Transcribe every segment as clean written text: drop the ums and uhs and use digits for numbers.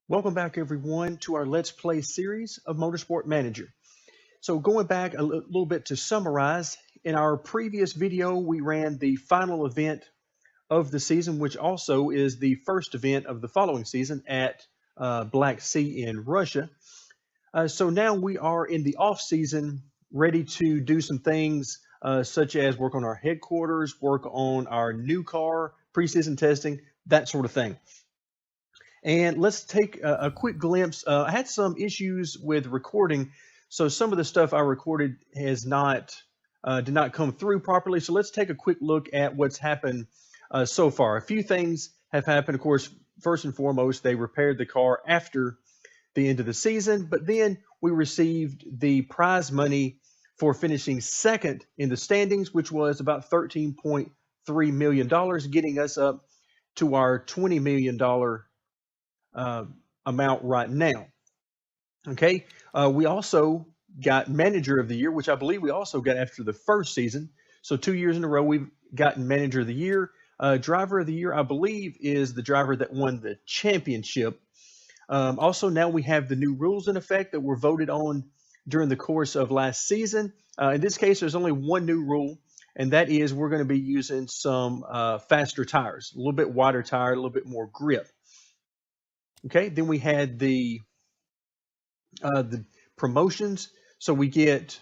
Welcome back, everyone, to our Let's Play series of Motorsport Manager. So going back a little bit to summarize, in our previous video, we ran the final event of the season, which also is the first event of the following season at Black Sea in Russia. So now we are in the off season, ready to do some things such as work on our headquarters, work on our new car, preseason testing, that sort of thing. And let's take a quick glimpse. I had some issues with recording, so some of the stuff I recorded has did not come through properly. So let's take a quick look at what's happened so far. A few things have happened. Of course, first and foremost, they repaired the car after the end of the season, but then we received the prize money for finishing second in the standings, which was about $13.3 million, getting us up to our $20 million amount right now. Okay, we also got Manager of the Year, which I believe we also got after the first season. So 2 years in a row, we've gotten Manager of the Year. Driver of the Year, I believe, is the driver that won the championship. Also, now we have the new rules in effect that were voted on during the course of last season. In this case, there's only one new rule, and that is we're going to be using some faster tires, a little bit wider tire, a little bit more grip. Okay, then we had the promotions. So we get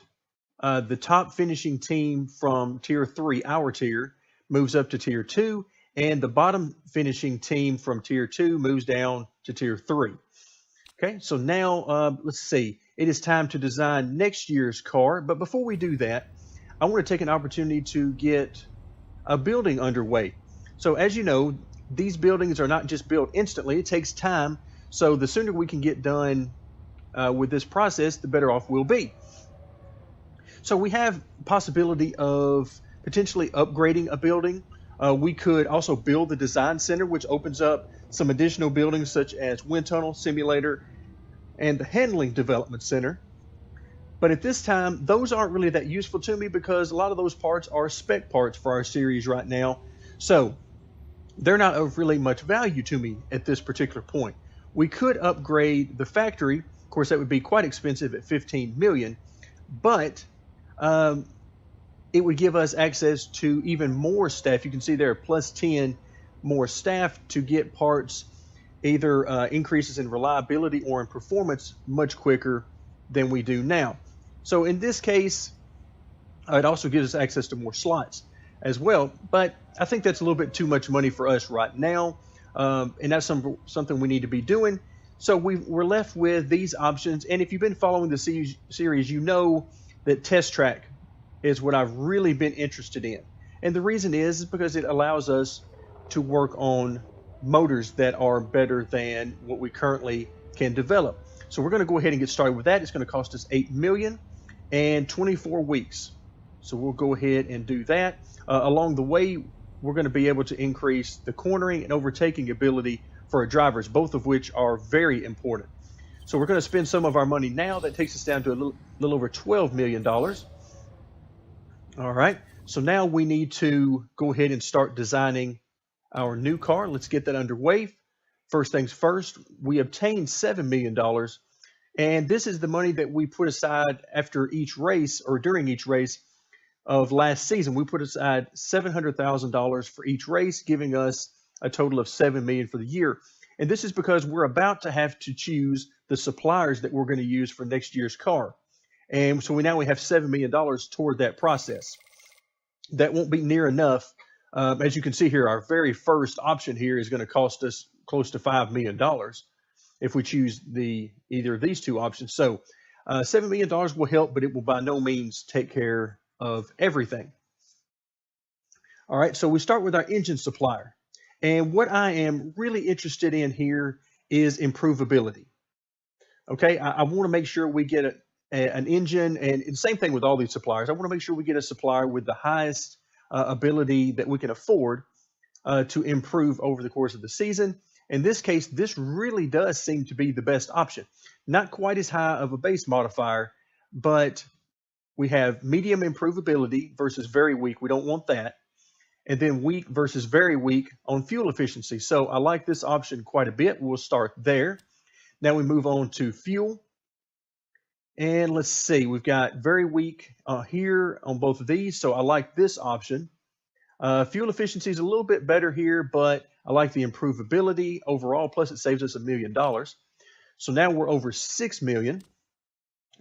the top finishing team from Tier 3, our tier, moves up to Tier 2, and the bottom finishing team from Tier 2 moves down to Tier 3. Okay, so now let's see. It is time to design next year's car, but before we do that, I want to take an opportunity to get a building underway. So as you know, these buildings are not just built instantly. It takes time. So the sooner we can get done with this process, the better off we'll be. So we have possibility of potentially upgrading a building. We could also build the design center, which opens up some additional buildings such as wind tunnel, simulator, and the handling development center. But at this time, those aren't really that useful to me because a lot of those parts are spec parts for our series right now. So they're not of really much value to me at this particular point. We could upgrade the factory. Of course, that would be quite expensive at $15 million, but it would give us access to even more staff. You can see there plus 10 more staff to get parts, either increases in reliability or in performance much quicker than we do now. So in this case, it also gives us access to more slots as well, but I think that's a little bit too much money for us right now, and that's something we need to be doing. So we're left with these options, and if you've been following the series, you know that Test Track is what I've really been interested in, and the reason is because it allows us to work on motors that are better than what we currently can develop. So we're going to go ahead and get started with that. It's going to cost us $8 million and 24 weeks. So we'll go ahead and do that. Along the way, we're going to be able to increase the cornering and overtaking ability for our drivers, both of which are very important. So we're going to spend some of our money now. That takes us down to a little over $12 million. All right. So now we need to go ahead and start designing our new car. Let's get that underway. First things first, we obtained $7 million. And this is the money that we put aside after each race or during each race of last season. We put aside $700,000 for each race, giving us a total of $7 million for the year. And this is because we're about to have to choose the suppliers that we're going to use for next year's car. And so we have $7 million toward that process. That won't be near enough. As you can see here, our very first option here is going to cost us close to $5 million if we choose either of these two options. So $7 million will help, but it will by no means take care of everything. All right, so we start with our engine supplier. And what I am really interested in here is improvability. Okay, I want to make sure we get an engine, and the same thing with all these suppliers. I want to make sure we get a supplier with the highest ability that we can afford to improve over the course of the season. In this case, this really does seem to be the best option. Not quite as high of a base modifier, but we have medium improvability versus very weak. We don't want that. And then weak versus very weak on fuel efficiency. So I like this option quite a bit. We'll start there. Now we move on to fuel. And let's see, we've got very weak here on both of these. So I like this option. Fuel efficiency is a little bit better here, but I like the improvability overall. Plus it saves us $1 million. So now we're over 6 million.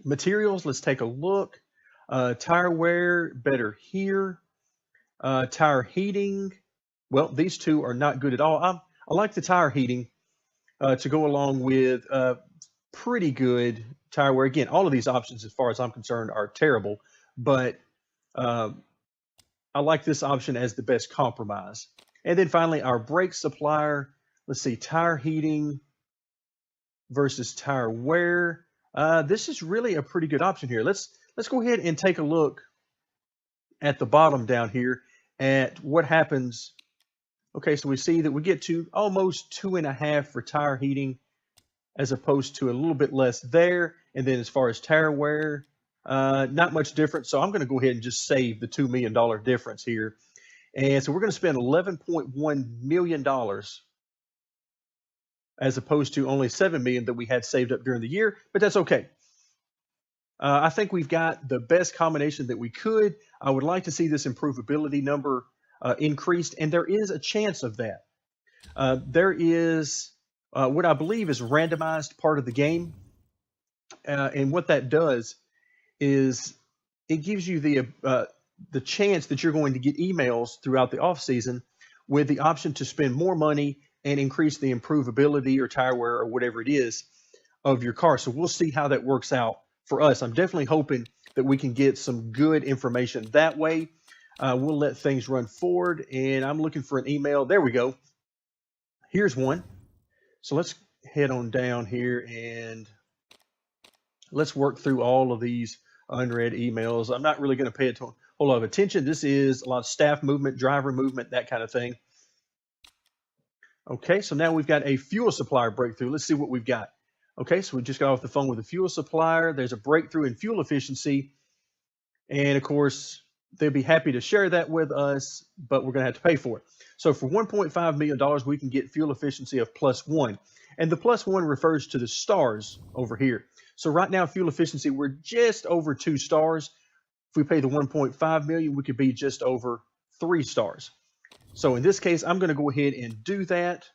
Materials, let's take a look. Tire wear, better here. Tire heating, well, these two are not good at all. I like the tire heating to go along with pretty good tire wear. Again, all of these options, as far as I'm concerned, are terrible, but I like this option as the best compromise. And then finally, our brake supplier. Let's see, tire heating versus tire wear. This is really a pretty good option here. Let's go ahead and take a look at the bottom down here at what happens. Okay, so we see that we get to almost 2.5 for tire heating as opposed to a little bit less there. And then as far as tire wear, not much different. So I'm going to go ahead and just save the $2 million difference here. And so we're going to spend $11.1 million as opposed to only $7 million that we had saved up during the year, but that's okay. I think we've got the best combination that we could. I would like to see this improvability number increased, and there is a chance of that. There is what I believe is randomized part of the game, and what that does is it gives you the chance that you're going to get emails throughout the off season with the option to spend more money and increase the improvability or tire wear or whatever it is of your car. So we'll see how that works out for us. I'm definitely hoping that we can get some good information that way. We'll let things run forward, and I'm looking for an email. There we go. Here's one. So let's head on down here and let's work through all of these unread emails. I'm not really going to pay a whole lot of attention. This is a lot of staff movement, driver movement, that kind of thing. Okay, so now we've got a fuel supplier breakthrough. Let's see what we've got. Okay, so we just got off the phone with a fuel supplier. There's a breakthrough in fuel efficiency. And of course, they'd be happy to share that with us, but we're going to have to pay for it. So for $1.5 million, we can get fuel efficiency of +1. And the +1 refers to the stars over here. So right now, fuel efficiency, we're just over 2 stars. If we pay the 1.5 million, we could be just over 3 stars. So in this case, I'm going to go ahead and do that.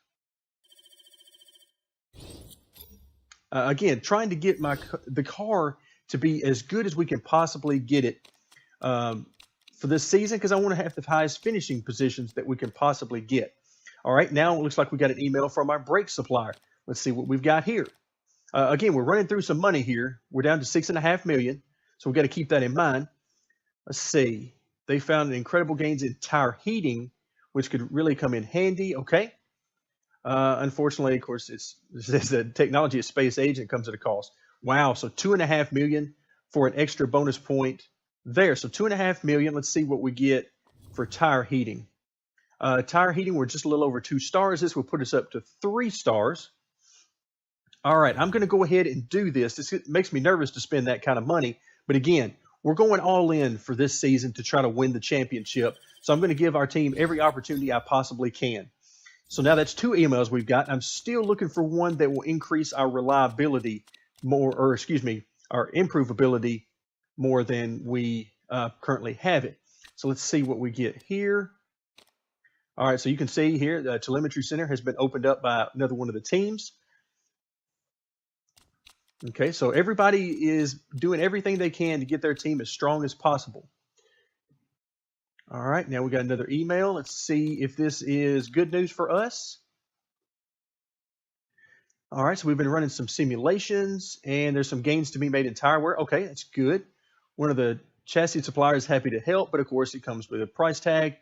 Again, trying to get the car to be as good as we can possibly get it for this season, because I want to have the highest finishing positions that we can possibly get. All right, now it looks like we got an email from our brake supplier. Let's see what we've got here. Again, we're running through some money here. We're down to $6.5 million, so we've got to keep that in mind. Let's see. They found incredible gains in tire heating, which could really come in handy. Okay. Unfortunately, of course, it's the technology is space age and it comes at a cost. Wow. So $2.5 million for an extra bonus point there. So $2.5 million. Let's see what we get for tire heating. Tire heating, we're just a little over 2 stars. This will put us up to 3 stars. All right. I'm going to go ahead and do this. This makes me nervous to spend that kind of money. But again, we're going all in for this season to try to win the championship. So I'm going to give our team every opportunity I possibly can. So now that's 2 emails we've got. I'm still looking for one that will increase our reliability more, or excuse me, our improvability more than we currently have it. So let's see what we get here. All right, so you can see here the telemetry center has been opened up by another one of the teams. Okay, so everybody is doing everything they can to get their team as strong as possible. All right, now we got another email. Let's see if this is good news for us. All right, so we've been running some simulations, and there's some gains to be made in tire wear. Okay, that's good. One of the chassis suppliers is happy to help, but of course it comes with a price tag.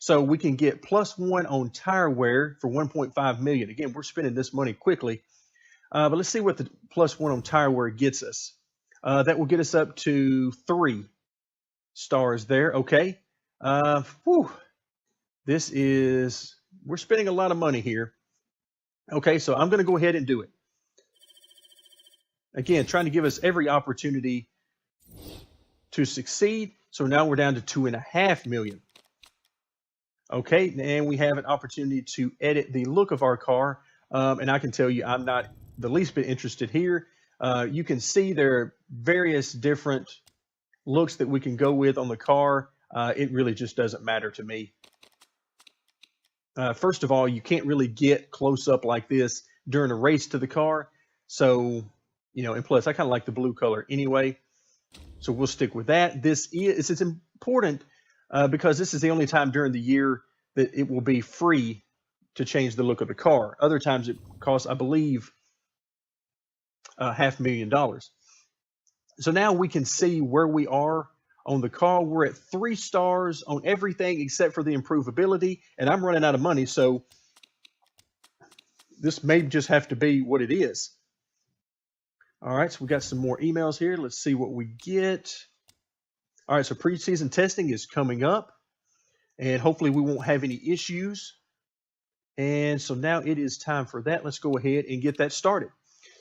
So we can get +1 on tire wear for $1.5 million. Again, we're spending this money quickly. But let's see what the +1 on tire wear gets us. That will get us up to 3 stars there. Okay. This is, we're spending a lot of money here. Okay, so I'm going to go ahead and do it. Again, trying to give us every opportunity to succeed. So now we're down to $2.5 million. Okay, and we have an opportunity to edit the look of our car. And I can tell you, I'm not the least bit interested here. You can see there are various different looks that we can go with on the car. It really just doesn't matter to me. First of all, you can't really get close up like this during a race to the car. So, and plus I kind of like the blue color anyway. So we'll stick with that. It's important because this is the only time during the year that it will be free to change the look of the car. Other times it costs, I believe, $500,000. So now we can see where we are on the car. We're at 3 stars on everything except for the improvability, and I'm running out of money, so this may just have to be what it is. All right, so we got some more emails here. Let's see what we get. All right, so preseason testing is coming up, and hopefully we won't have any issues. And so now it is time for that. Let's go ahead and get that started.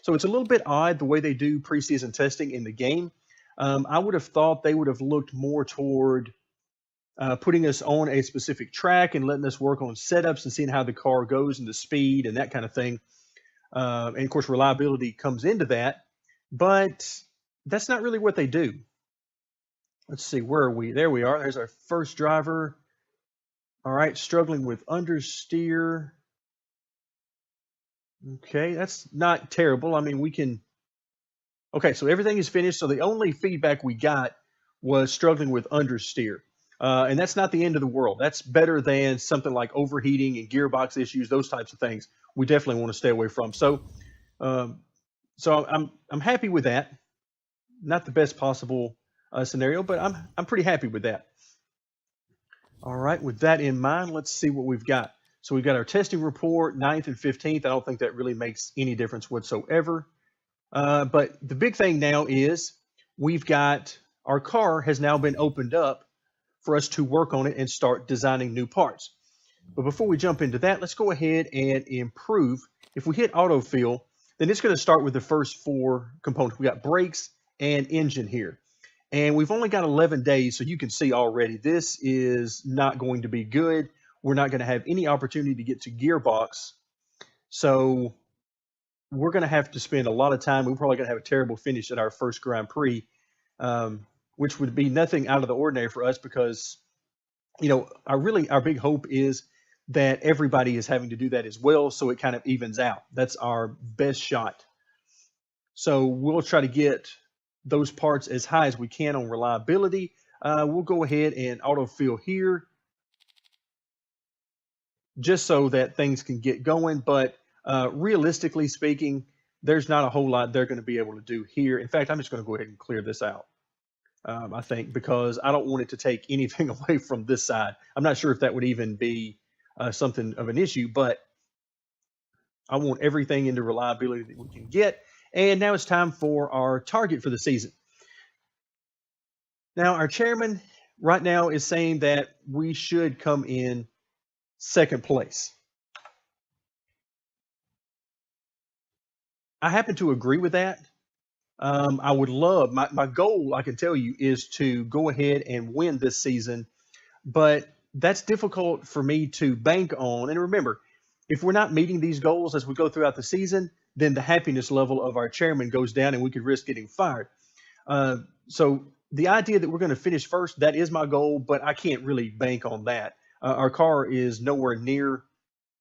So it's a little bit odd the way they do preseason testing in the game. I would have thought they would have looked more toward putting us on a specific track and letting us work on setups and seeing how the car goes and the speed and that kind of thing. And of course, reliability comes into that, but that's not really what they do. Let's see, where are we? There we are. There's our first driver. All right, struggling with understeer. Okay, that's not terrible. I mean, we can. Okay, so everything is finished. So the only feedback we got was struggling with understeer. And that's not the end of the world. That's better than something like overheating and gearbox issues, those types of things we definitely want to stay away from. So I'm happy with that. Not the best possible scenario, but I'm pretty happy with that. All right, with that in mind, let's see what we've got. So we've got our testing report, 9th and 15th. I don't think that really makes any difference whatsoever. But the big thing now is we've got our car has now been opened up for us to work on it and start designing new parts. But before we jump into that, let's go ahead and improve. If we hit autofill, then it's going to start with the first 4 components. We got brakes and engine here. And we've only got 11 days, so you can see already this is not going to be good. We're not going to have any opportunity to get to gearbox. So we're going to have to spend a lot of time. We're probably going to have a terrible finish at our first Grand Prix, which would be nothing out of the ordinary for us because, our big hope is that everybody is having to do that as well, so it kind of evens out. That's our best shot. So we'll try to get those parts as high as we can on reliability. We'll go ahead and autofill here just so that things can get going. But realistically speaking, there's not a whole lot they're going to be able to do here. In fact, I'm just going to go ahead and clear this out, I think, because I don't want it to take anything away from this side. I'm not sure if that would even be something of an issue, but I want everything into reliability that we can get. And now it's time for our target for the season. Now, our chairman right now is saying that we should come in 2nd place. I happen to agree with that. I would love, my goal, I can tell you, is to go ahead and win this season, but that's difficult for me to bank on. And remember, if we're not meeting these goals as we go throughout the season, then the happiness level of our chairman goes down and we could risk getting fired. So the idea that we're going to finish first, that is my goal, but I can't really bank on that. Our car is nowhere near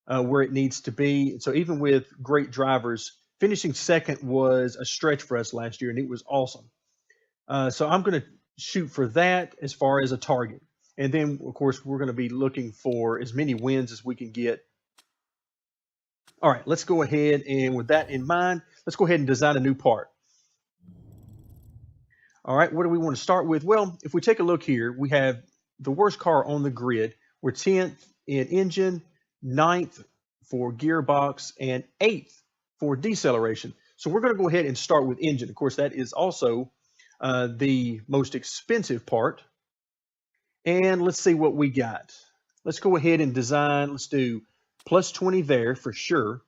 where it needs to be. So even with great drivers, finishing 2nd was a stretch for us last year, and it was awesome. So I'm going to shoot for that as far as a target. And then, of course, we're going to be looking for as many wins as we can get. All right, let's go ahead, and with that in mind, let's go ahead and design a new part. All right, what do we want to start with? Well, if we take a look here, we have the worst car on the grid. We're 10th in engine, 9th for gearbox, and 8th for deceleration. So we're going to go ahead and start with engine. Of course, that is also the most expensive part. And let's see what we got. Let's go ahead and design. Let's do plus 20 there for sure.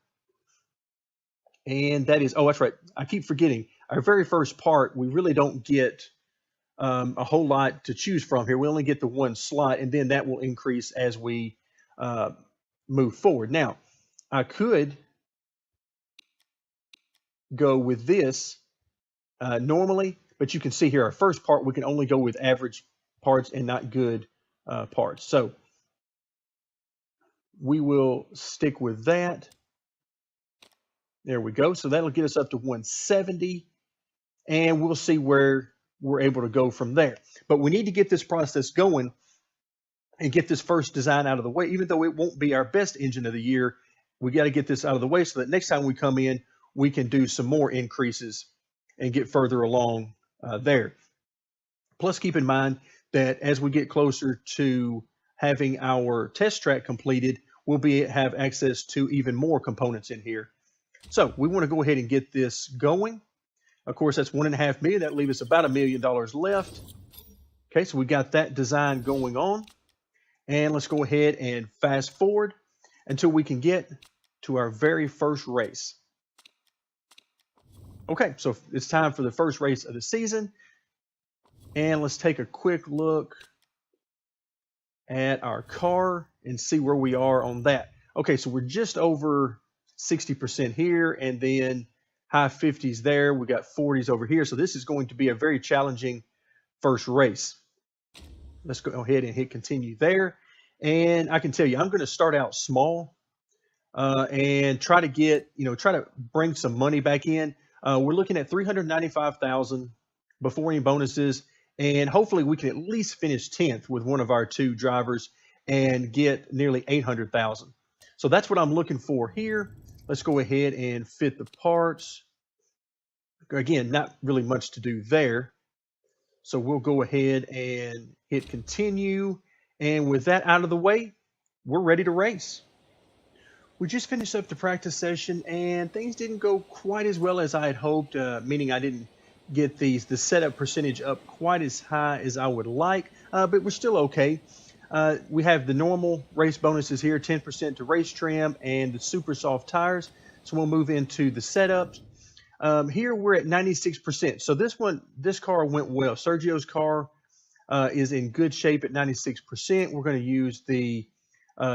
And that is, oh, that's right. I keep forgetting. Our very first part, we really don't get a whole lot to choose from here. We only get the 1 slot, and then that will increase as we move forward. Now, I could go with this normally, but you can see here our first part, we can only go with average parts and not good parts. So we will stick with that. There we go. So that'll get us up to 170, and we'll see where we're able to go from there. But we need to get this process going and get this first design out of the way. Even though it won't be our best engine of the year, we got to get this out of the way so that next time we come in, we can do some more increases and get further along there. Plus, keep in mind that as we get closer to having our test track completed, we'll have access to even more components in here. So we want to go ahead and get this going. Of course, that's $1.5 million. That leaves us about $1 million left. Okay, so we got that design going on. And let's go ahead and fast forward until we can get to our very first race. Okay, so it's time for the first race of the season. And let's take a quick look at our car and see where we are on that. Okay, so we're just over 60% here, and then high 50s there. We got 40s over here. So this is going to be a very challenging first race. Let's go ahead and hit continue there. And I can tell you, I'm going to start out small and try to bring some money back in. We're looking at $395,000 before any bonuses, and hopefully we can at least finish 10th with one of our two drivers and get nearly $800,000. So that's what I'm looking for here. Let's go ahead and fit the parts. Again, not really much to do there. So we'll go ahead and hit continue. And with that out of the way, we're ready to race. We just finished up the practice session, and things didn't go quite as well as I had hoped, meaning I didn't get the setup percentage up quite as high as I would like, but we're still okay. We have the normal race bonuses here, 10% to race trim and the super soft tires. So we'll move into the setups. Here we're at 96%. So this car went well. Sergio's car is in good shape at 96%. We're going to use the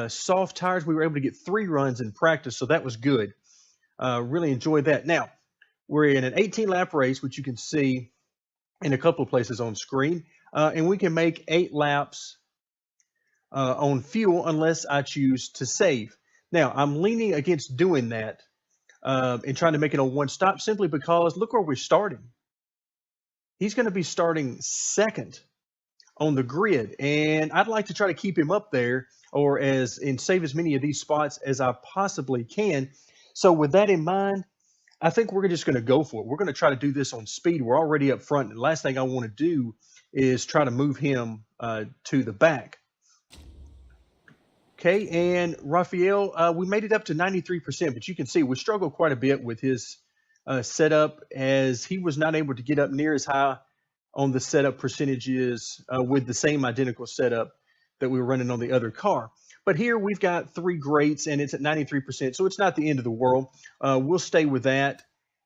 soft tires. We were able to get 3 runs in practice, so that was good. Really enjoyed that. Now, we're in an 18-lap race, which you can see in a couple of places on screen, and we can make 8 laps on fuel unless I choose to save. Now, I'm leaning against doing that and trying to make it on one stop simply because look where we're starting. He's going to be starting second on the grid, and I'd like to try to keep him up there and save as many of these spots as I possibly can. So with that in mind, I think we're just going to go for it. We're going to try to do this on speed. We're already up front, and the last thing I want to do is try to move him to the back. Okay, and Rafael, we made it up to 93%, but you can see we struggled quite a bit with his setup, as he was not able to get up near as high on the setup percentages with the same identical setup that we were running on the other car. But here we've got 3 greats, and it's at 93%, so it's not the end of the world. We'll stay with that,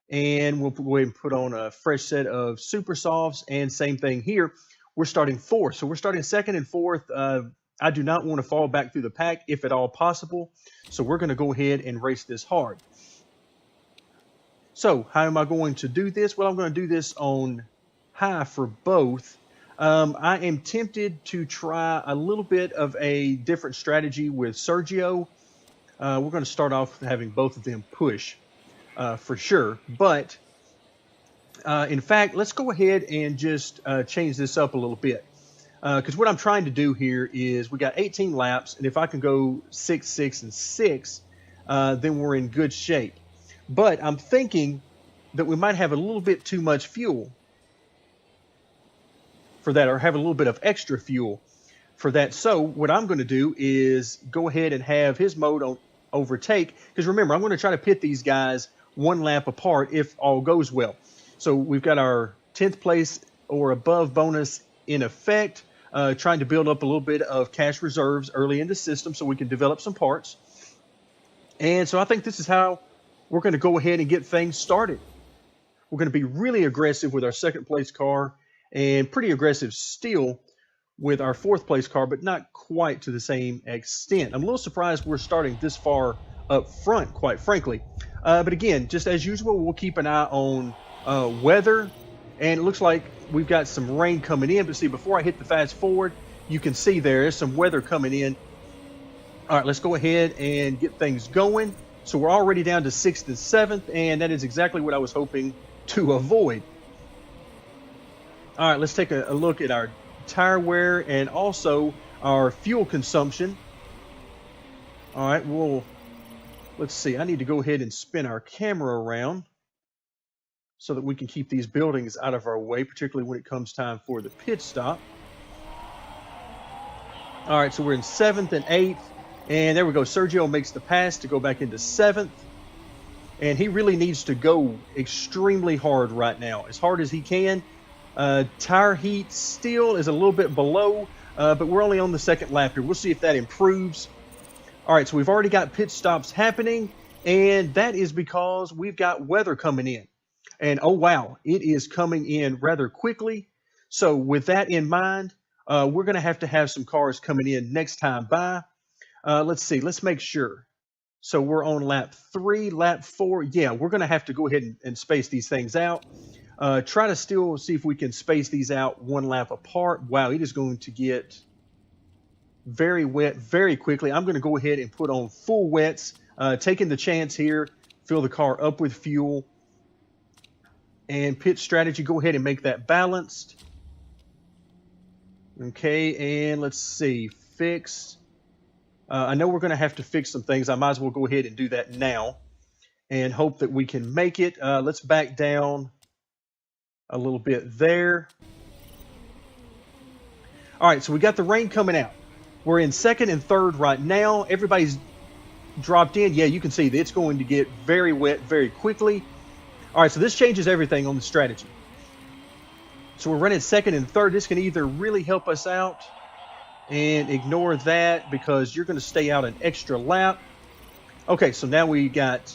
and we'll go ahead and put on a fresh set of super softs, and same thing here. We're starting 4th, so we're starting 2nd and 4th. I do not want to fall back through the pack if at all possible, so we're going to go ahead and race this hard. So how am I going to do this? Well, I'm going to do this on high for both. I am tempted to try a little bit of a different strategy with Sergio. We're going to start off with having both of them push for sure. But in fact, let's go ahead and just change this up a little bit. Because what I'm trying to do here is we got 18 laps, and if I can go 6, 6, and 6, then we're in good shape. But I'm thinking that we might have a little bit too much fuel for that, or have a little bit of extra fuel for that. So what I'm going to do is go ahead and have his mode on overtake, because remember, I'm going to try to pit these guys 1 lap apart if all goes well. So we've got our 10th place or above bonus in effect, trying to build up a little bit of cash reserves early in the system so we can develop some parts. And so I think this is how we're going to go ahead and get things started. We're going to be really aggressive with our 2nd place car, and pretty aggressive still with our 4th place car, but not quite to the same extent. I'm a little surprised we're starting this far up front, quite frankly. But again, just as usual, we'll keep an eye on weather. And it looks like we've got some rain coming in. But see, before I hit the fast forward, you can see there's some weather coming in. All right, let's go ahead and get things going. So we're already down to 6th and 7th, and that is exactly what I was hoping to avoid. All right, let's take a look at our tire wear and also our fuel consumption. All right, let's see. I need to go ahead and spin our camera around so that we can keep these buildings out of our way, particularly when it comes time for the pit stop. All right, so we're in 7th and 8th, and there we go. Sergio makes the pass to go back into 7th, and he really needs to go extremely hard right now, as hard as he can. Tire heat still is a little bit below, but we're only on the 2nd lap here. We'll see if that improves. All right, so we've already got pit stops happening, and that is because we've got weather coming in. And oh wow, it is coming in rather quickly. So with that in mind, we're going to have some cars coming in next time by. Let's see, let's make sure. So we're on lap 3, lap 4. Yeah, we're going to have to go ahead and space these things out. Try to still see if we can space these out 1 lap apart. Wow, it is going to get very wet very quickly. I'm going to go ahead and put on full wets, taking the chance here, fill the car up with fuel. And pit strategy, go ahead and make that balanced. Okay, and let's see, fix. I know we're going to have to fix some things. I might as well go ahead and do that now and hope that we can make it. Let's back down a little bit there. All right, so we got the rain coming out. We're in 2nd and 3rd right now. Everybody's dropped in. Yeah, you can see that it's going to get very wet very quickly. All right, so this changes everything on the strategy. So we're running 2nd and 3rd. This can either really help us out and ignore that because you're going to stay out an extra lap. Okay, so now we got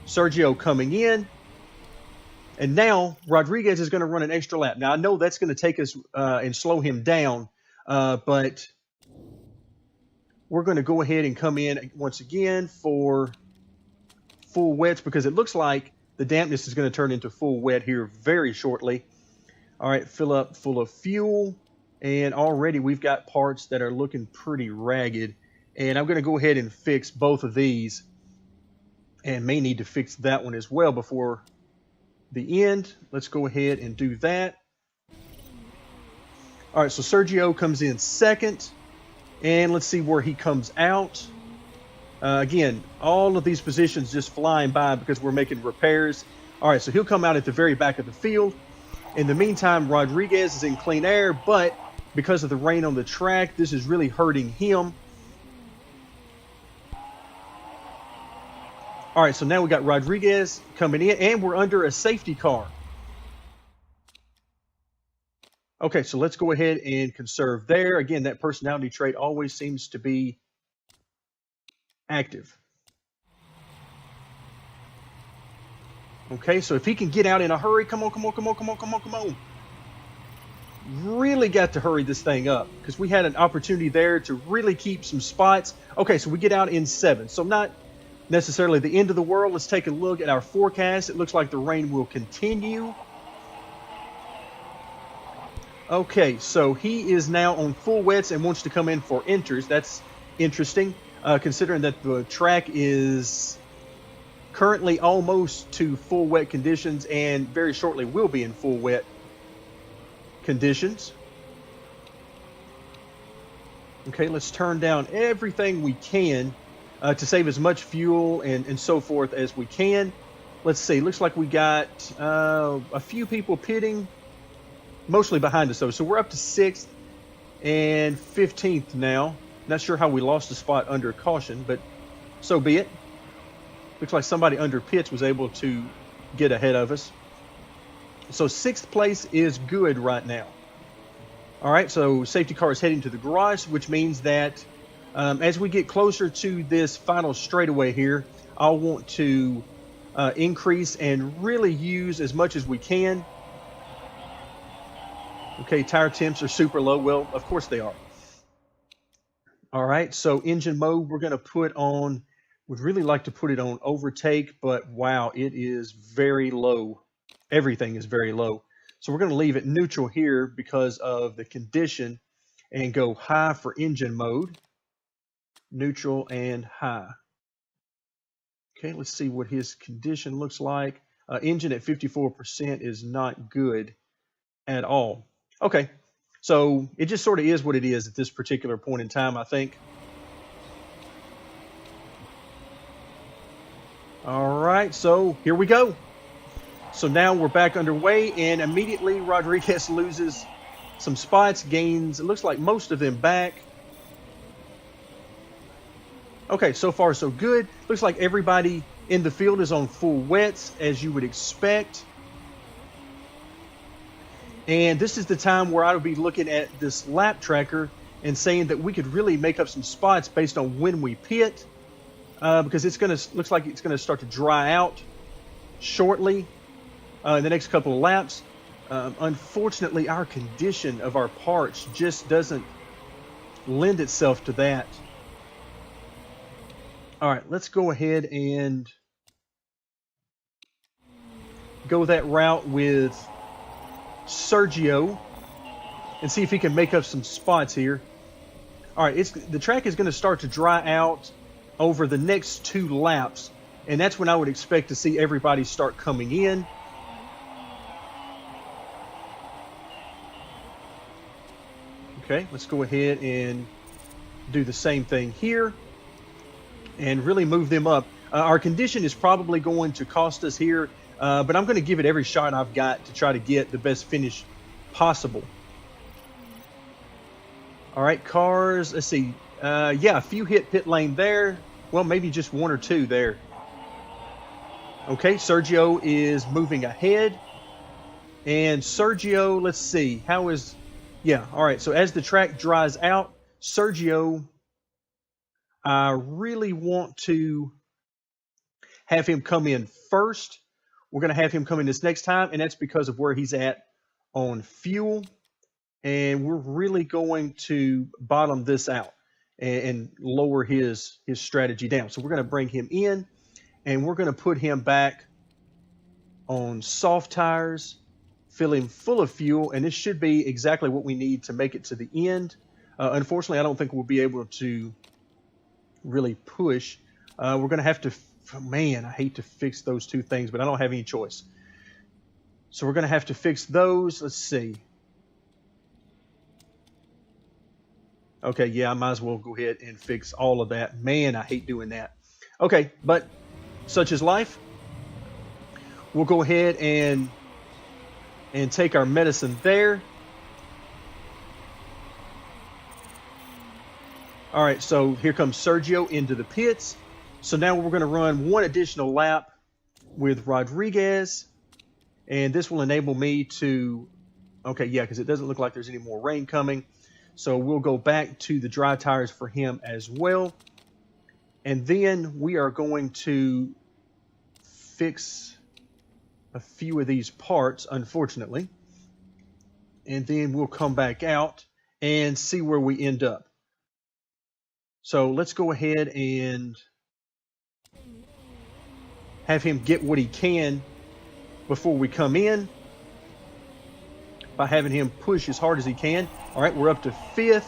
Sergio coming in. And now Rodriguez is going to run an extra lap. Now, I know that's going to take us and slow him down, but we're going to go ahead and come in once again for full wets because it looks like the dampness is going to turn into full wet here very shortly. All right, fill up full of fuel. And already we've got parts that are looking pretty ragged. And I'm going to go ahead and fix both of these. And may need to fix that one as well before the end. Let's go ahead and do that. All right, so Sergio comes in 2nd. And let's see where he comes out. Again, all of these positions just flying by because we're making repairs. All right, so he'll come out at the very back of the field. In the meantime, Rodriguez is in clean air, but because of the rain on the track, this is really hurting him. All right, so now we got Rodriguez coming in, and we're under a safety car. Okay, so let's go ahead and conserve there. Again, that personality trait always seems to be active. Okay, so if he can get out in a hurry, come on. Really got to hurry this thing up because we had an opportunity there to really keep some spots. Okay, so we get out in 7th. So not necessarily the end of the world. Let's take a look at our forecast. It looks like the rain will continue. Okay, so he is now on full wets and wants to come in for inters. That's interesting. Considering that the track is currently almost to full wet conditions and very shortly will be in full wet conditions. Okay, let's turn down everything we can to save as much fuel and so forth as we can. Let's see, looks like we got a few people pitting, mostly behind us though. So we're up to 6th and 15th now. Not sure how we lost a spot under caution, but so be it. Looks like somebody under pits was able to get ahead of us. So 6th place is good right now. All right, so safety car is heading to the garage, which means that as we get closer to this final straightaway here, I'll want to increase and really use as much as we can. Okay, tire temps are super low. Well, of course they are. All right, so engine mode, we're going to put on Would really like to put it on overtake, but wow, it is very low. Everything is very low. So we're going to leave it neutral here because of the condition and go high for engine mode, neutral and high. Okay, let's see what his condition looks like. Engine at 54% is not good at all. Okay, so it just sort of is what it is at this particular point in time, I think. All right, so here we go. So now we're back underway, and immediately Rodriguez loses some spots, gains, it looks like most of them back. Okay, so far so good. Looks like everybody in the field is on full wets, as you would expect. And this is the time where I would be looking at this lap tracker and saying that we could really make up some spots based on when we pit. Because looks like it's gonna start to dry out shortly in the next couple of laps. Unfortunately, our condition of our parts just doesn't lend itself to that. All right, let's go ahead and go that route with Sergio and see if he can make up some spots here. All right, the track is going to start to dry out over the next 2 laps, and that's when I would expect to see everybody start coming in. Okay, let's go ahead and do the same thing here and really move them up. Our condition is probably going to cost us here, but I'm going to give it every shot I've got to try to get the best finish possible. All right, cars, let's see. Yeah, a few hit pit lane there. Well, maybe just 1 or 2 there. Okay, Sergio is moving ahead. And Sergio, let's see, yeah, all right, so as the track dries out, Sergio, I really want to have him come in first. We're going to have him come in this next time, and that's because of where he's at on fuel. And we're really going to bottom this out and lower his strategy down. So we're going to bring him in, and we're going to put him back on soft tires, fill him full of fuel, and this should be exactly what we need to make it to the end. Unfortunately, I don't think we'll be able to really push. We're going to have to, man, I hate to fix those 2 things, but I don't have any choice. So we're going to have to fix those. Let's see. Okay, yeah, I might as well go ahead and fix all of that. Man, I hate doing that. Okay, but such is life. We'll go ahead and take our medicine there. All right, so here comes Sergio into the pits. So now we're going to run 1 additional lap with Rodriguez, and this will enable me to, okay, yeah, because it doesn't look like there's any more rain coming. So we'll go back to the dry tires for him as well. And then we are going to fix a few of these parts, unfortunately. And then we'll come back out and see where we end up. So let's go ahead and have him get what he can before we come in by having him push as hard as he can. All right, we're up to 5th.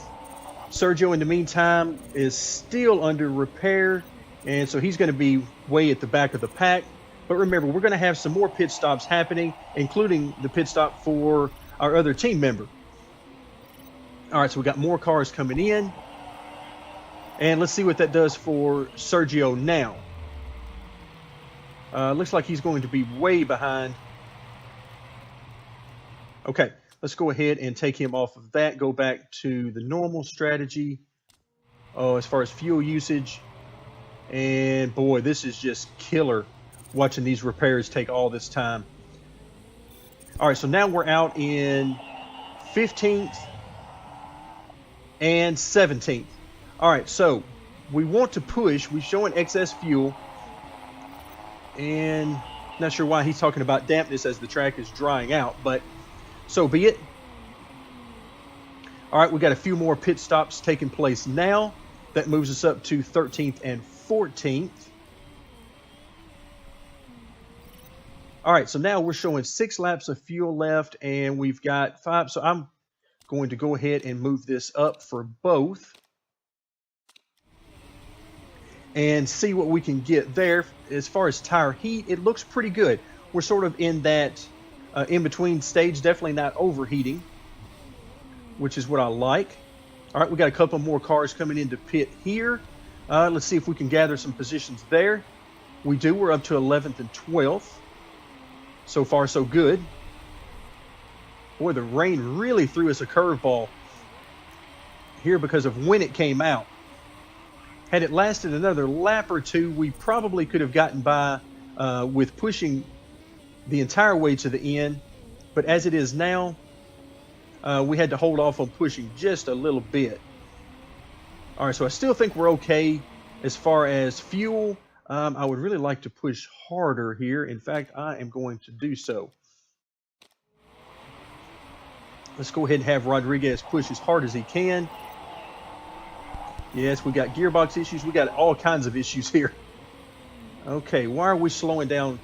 Sergio, in the meantime, is still under repair, and so he's going to be way at the back of the pack. But remember, we're going to have some more pit stops happening, including the pit stop for our other team member. All right, so we got more cars coming in. And let's see what that does for Sergio now. Looks like he's going to be way behind. Okay, let's go ahead and take him off of that. Go back to the normal strategy as far as fuel usage. And boy, this is just killer watching these repairs take all this time. All right, so now we're out in 15th and 17th. All right, so we want to push. We're showing excess fuel. And not sure why he's talking about dampness as the track is drying out, but so be it. All right, we got a few more pit stops taking place now. That moves us up to 13th and 14th. All right, so now we're showing 6 laps of fuel left, and we've got 5. So I'm going to go ahead and move this up for both and see what we can get there. As far as tire heat, it looks pretty good. We're sort of in that in-between stage, definitely not overheating, which is what I like. All right, we got a couple more cars coming into pit here. Let's see if we can gather some positions there. We do. We're up to 11th and 12th. So far, so good. Boy, the rain really threw us a curveball here because of when it came out. Had it lasted another lap or two, we probably could have gotten by with pushing the entire way to the end. But as it is now, we had to hold off on pushing just a little bit. All right, so I still think we're okay as far as fuel. I would really like to push harder here. In fact, I am going to do so. Let's go ahead and have Rodriguez push as hard as he can. Yes, we got gearbox issues. We got all kinds of issues here. Okay, why are we slowing down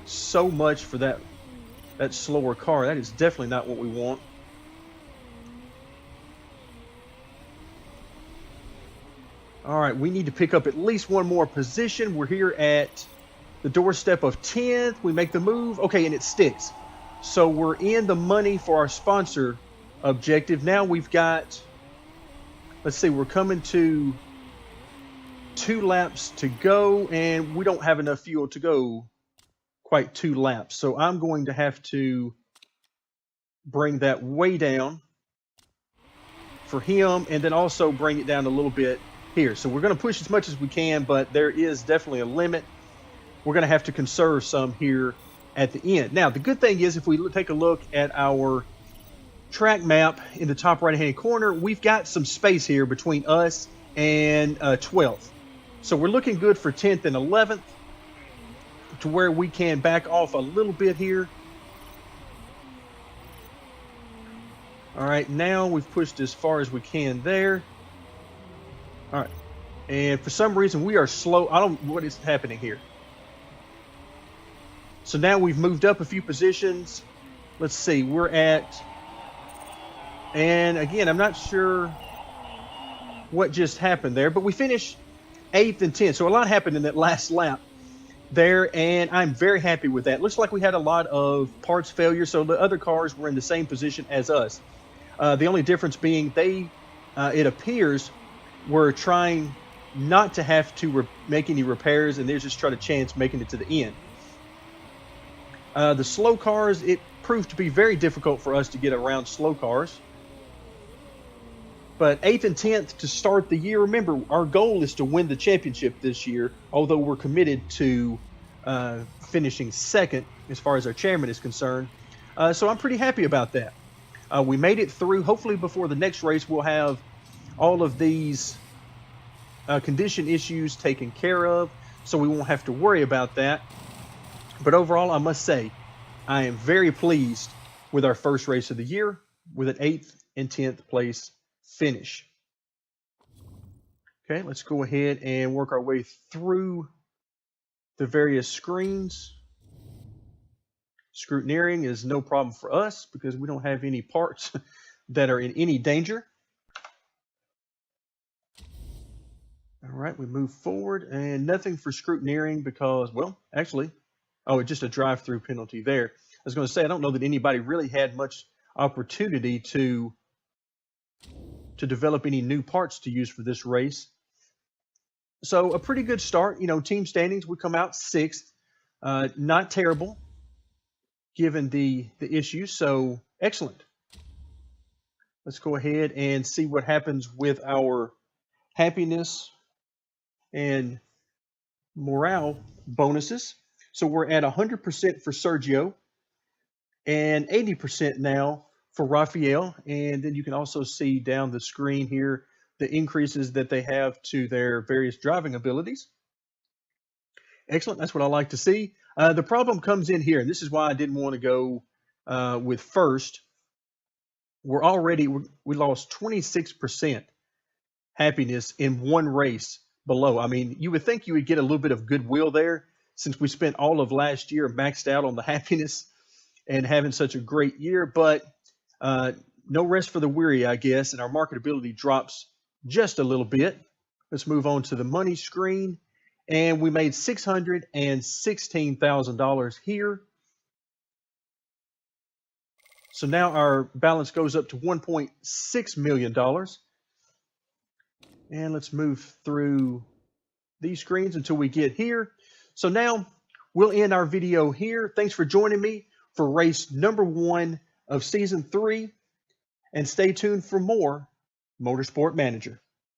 so much for that slower car? That is definitely not what we want. All right, we need to pick up at least one more position. We're here at the doorstep of 10th. We make the move. Okay, and it sticks. So we're in the money for our sponsor objective. Now we've got, let's see, we're coming to 2 laps to go, and we don't have enough fuel to go quite 2 laps. So I'm going to have to bring that way down for him, and then also bring it down a little bit here. So we're going to push as much as we can, but there is definitely a limit. We're going to have to conserve some here at the end. Now, the good thing is if we take a look at our track map in the top right-hand corner, we've got some space here between us and 12th. So we're looking good for 10th and 11th to where we can back off a little bit here. All right, now we've pushed as far as we can there. All right, and for some reason we are slow. I don't know what is happening here. So now we've moved up a few positions. Let's see, we're at, and again, I'm not sure what just happened there, but we finished 8th and 10th. So a lot happened in that last lap there, and I'm very happy with that. Looks like we had a lot of parts failure, so the other cars were in the same position as us. The only difference being it appears we're trying not to have to make any repairs, and they're just trying to chance making it to the end. The slow cars, it proved to be very difficult for us to get around slow cars. But 8th and 10th to start the year. Remember, our goal is to win the championship this year, although we're committed to finishing 2nd as far as our chairman is concerned. So I'm pretty happy about that. We made it through. Hopefully before the next race, we'll have all of these condition issues taken care of, so we won't have to worry about that. But overall, I must say, I am very pleased with our first race of the year with an 8th and 10th place finish. Okay, let's go ahead and work our way through the various screens. Scrutineering is no problem for us because we don't have any parts that are in any danger. All right, we move forward, and nothing for scrutineering because, well, actually, it's just a drive-through penalty there. I was going to say, I don't know that anybody really had much opportunity to develop any new parts to use for this race. So a pretty good start. You know, team standings, we come out 6th. Not terrible given the issues, so excellent. Let's go ahead and see what happens with our happiness and morale bonuses. So we're at 100% for Sergio and 80% now for Rafael. And then you can also see down the screen here the increases that they have to their various driving abilities. Excellent. That's what I like to see. The problem comes in here, and this is why I didn't want to go with first. We lost 26% happiness in one race below. I mean, you would think you would get a little bit of goodwill there since we spent all of last year maxed out on the happiness and having such a great year, but uh, no rest for the weary, I guess, and our marketability drops just a little bit. Let's move on to the money screen, and we made $616,000 here. So now our balance goes up to $1.6 million. And let's move through these screens until we get here. So now we'll end our video here. Thanks for joining me for race number 1 of season 3. And stay tuned for more Motorsport Manager.